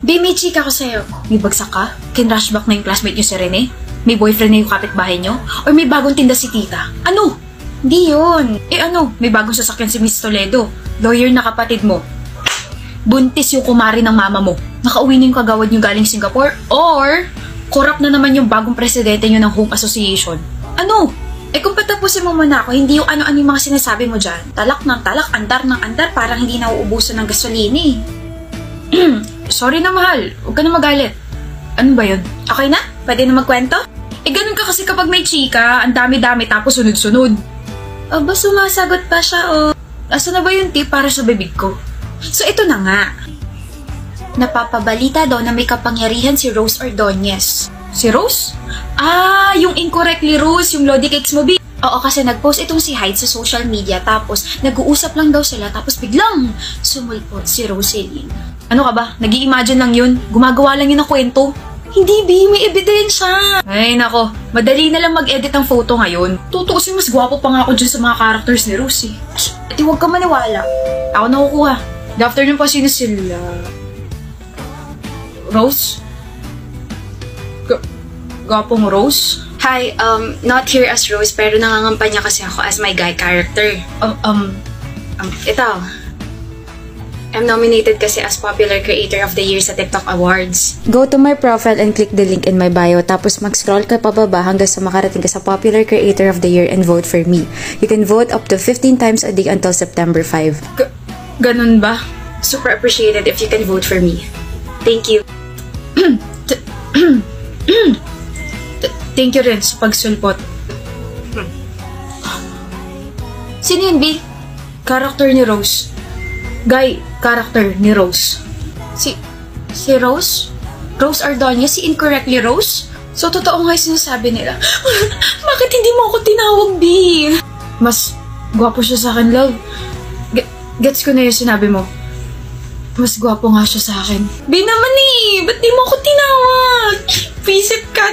Di, may chika ko sa'yo. May bagsak ka? Kinrushback na yung classmate niyo si Rene? May boyfriend na yung kapitbahay niyo? Or may bagong tinda si tita? Ano? Di yun. Ano? May bagong sasakyan si Miss Toledo. Lawyer na kapatid mo. Buntis yung kumari ng mama mo. Nakauwi na yung kagawad niyo galing Singapore. Or, corrupt na naman yung bagong presidente niyo ng Home Association. Ano? Kung patapusin mo muna ako, hindi yung ano-ano yung mga sinasabi mo dyan. Talak ng talak, andar ng andar, parang hindi nauubusan ng gasolina eh. Sorry na mahal, huwag ka na magalit. Ano ba yun? Okay na? Pwede na magkwento? Ganun ka kasi kapag may chika, ang dami-dami tapos sunod-sunod. Aba, sumasagot pa siya o. Asa na ba yung tip para sa bibig ko? So ito na nga. Napapabalita daw na may kapangyarihan si Rose Ordonez. Si Rose? Yung incorrectly Rose, yung Lodi Cakes mo, B. Oo, kasi nag-post itong si Hyde sa social media, tapos nag-uusap lang daw sila, tapos biglang sumulpot si Roseline. Ano ka ba? Nag-i-imagine lang yun? Gumagawa lang yun ng kwento? Hindi, B. May ebidensya. Ay, nako. Madali na lang mag-edit ang photo ngayon. Tutuusin, mas gwapo pa nga ako dyan sa mga characters ni Rose, eh. At huwag ka maniwala. Ako nakukuha. Good afternoon po, sino sila? Rose? Gwapong Rose? Hi, not here as Rose, pero nangangampanya kasi ako as my guy character. Ito. I'm nominated kasi as Popular Creator of the Year sa TikTok Awards. Go to my profile and click the link in my bio, tapos mag-scroll ka pababa hanggang sa makarating ka sa Popular Creator of the Year and vote for me. You can vote up to 15 times a day until September 5. Ganun ba? Super appreciated if you can vote for me. Thank you. Thank you rin sa pagsulpot. Sino yun, B? Character ni Rose. Guy, character ni Rose. Si Rose? Rose Ordonez? Si incorrectly Rose? So, totoo nga yung sinasabi nila. Bakit hindi mo ako tinawag, B? Mas gwapo siya sa akin, love. Gets ko na yung sinabi mo. Mas gwapo nga siya sa akin. B naman eh! Ba't di mo ako tinawag? Visit ka!